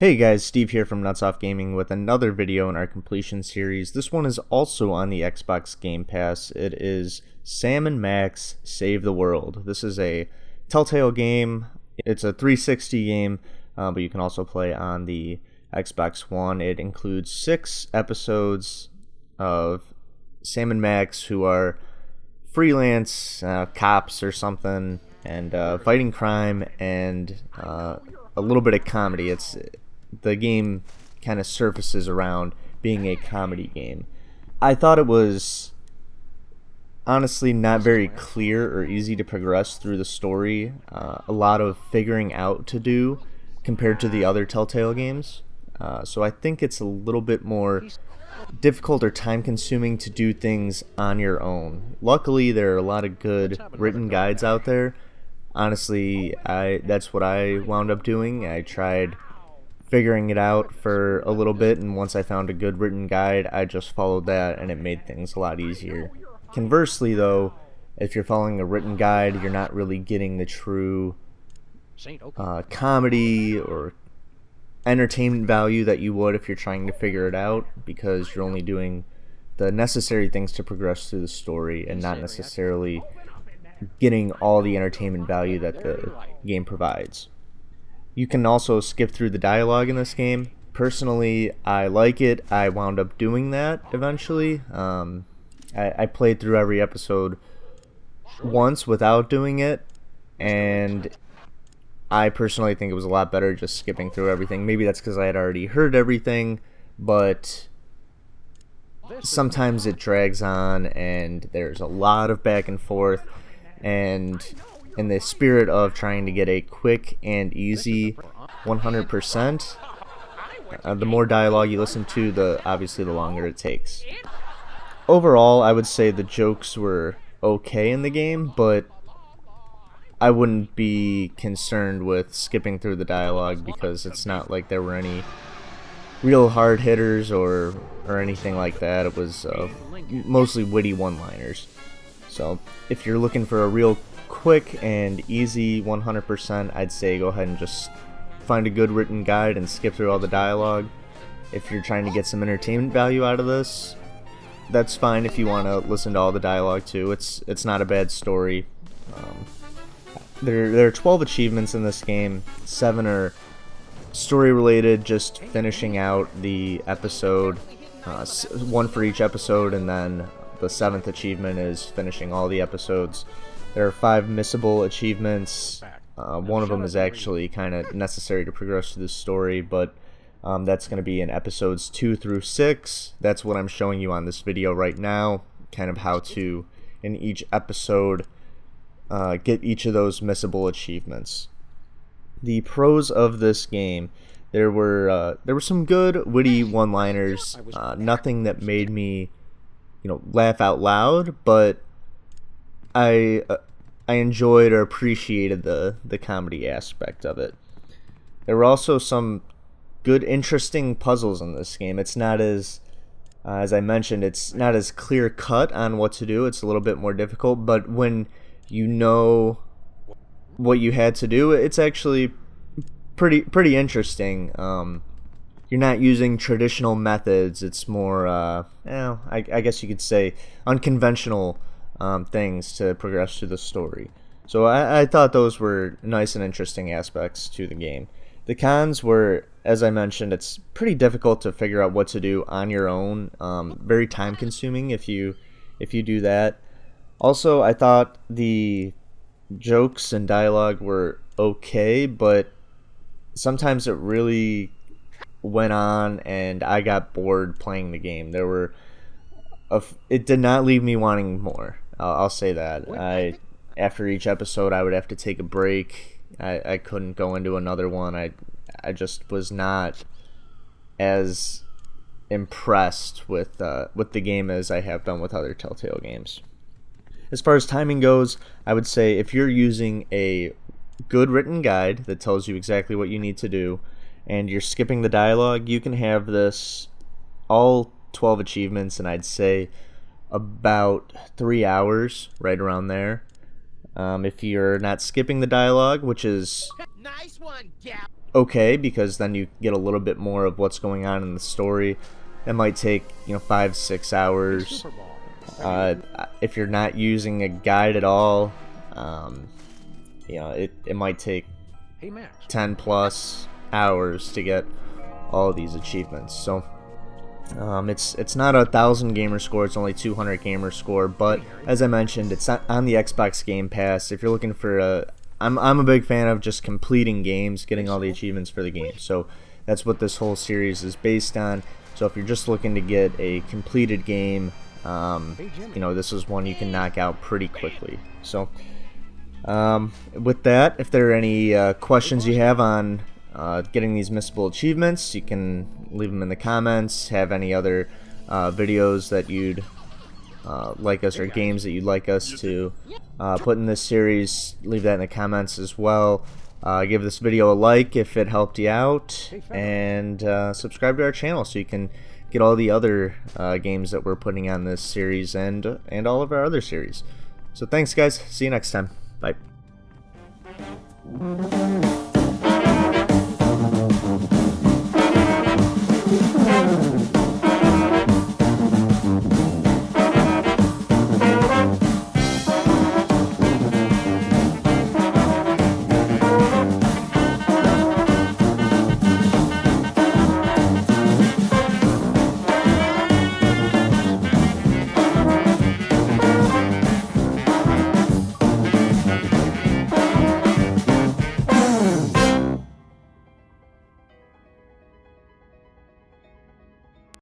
Hey guys, Steve here from Nuts Off Gaming with another video in our completion series. This one is also on the Xbox Game Pass. It is Sam & Max Save the World. This is a Telltale game. It's a 360 game, but you can also play on the Xbox One. It includes 6 episodes of Sam and Max, who are freelance cops or something, and fighting crime and a little bit of comedy. The game kind of surfaces around being a comedy game. I thought it was honestly not very clear or easy to progress through the story. A lot of figuring out to do compared to the other Telltale games. So I think it's a little bit more difficult or time consuming to do things on your own. Luckily, there are a lot of good written guides out there. Honestly, that's what I wound up doing. I tried figuring it out for a little bit, and once I found a good written guide, I just followed that, and it made things a lot easier. Conversely, though, if you're following a written guide, you're not really getting the true comedy or entertainment value that you would if you're trying to figure it out, because you're only doing the necessary things to progress through the story and not necessarily getting all the entertainment value that the game provides. You can also skip through the dialogue in this game. Personally, I like it. I wound up doing that eventually. I played through every episode once without doing it, and I personally think it was a lot better just skipping through everything. Maybe that's because I had already heard everything, but sometimes it drags on and there's a lot of back and forth, and in the spirit of trying to get a quick and easy 100%, the more dialogue you listen to, obviously the longer it takes. Overall, I would say the jokes were okay in the game, but I wouldn't be concerned with skipping through the dialogue, because it's not like there were any real hard hitters or anything like that. It was mostly witty one-liners. So if you're looking for a real quick and easy 100%, I'd say go ahead and just find a good written guide and skip through all the dialogue. If you're trying to get some entertainment value out of this, that's fine if you want to listen to all the dialogue too. It's not a bad story. There are 12 achievements in this game. 7 are story related, just finishing out the episode, 1 for each episode, and then the 7th achievement is finishing all the episodes. There are 5 missable achievements. One of them is actually kind of necessary to progress through the story, but that's going to be in episodes 2 through 6. That's what I'm showing you on this video right now, kind of how to, in each episode, get each of those missable achievements. The pros of this game: there were some good witty one-liners, nothing that made me laugh out loud, but I enjoyed or appreciated the comedy aspect of it. There were also some good, interesting puzzles in this game. It's not as I mentioned, it's not as clear cut on what to do. It's a little bit more difficult, but when you know what you had to do, it's actually pretty interesting. You're not using traditional methods. It's more, I guess you could say, unconventional things to progress through the story. So I thought those were nice and interesting aspects to the game. The cons were, as I mentioned, it's pretty difficult to figure out what to do on your own. Very time consuming if you do that. Also, I thought the jokes and dialogue were okay, but sometimes it really went on and I got bored playing the game. It did not leave me wanting more. I'll say that. After each episode, I would have to take a break. I couldn't go into another one. I just was not as impressed with the game as I have been with other Telltale games. As far as timing goes, I would say if you're using a good written guide that tells you exactly what you need to do, and you're skipping the dialogue, you can have this all 12 achievements, and I'd say about 3 hours, right around there. If you're not skipping the dialogue, which is okay, because then you get a little bit more of what's going on in the story. It might take 5-6 hours. If you're not using a guide at all, it might take 10 plus hours to get all of these achievements. So it's not 1,000 gamer score, it's only 200 gamer score, but as I mentioned, it's not on the Xbox Game Pass. If you're looking for I'm a big fan of just completing games, getting all the achievements for the game, so that's what this whole series is based on. So if you're just looking to get a completed game, this is one you can knock out pretty quickly. So with that, if there are any questions you have on getting these missable achievements, you can leave them in the comments. Have any other videos that you'd like us, or games that you'd like us to put in this series, leave that in the comments as well. Give this video a like if it helped you out, and subscribe to our channel so you can get all the other games that we're putting on this series and all of our other series. So thanks guys, see you next time, bye.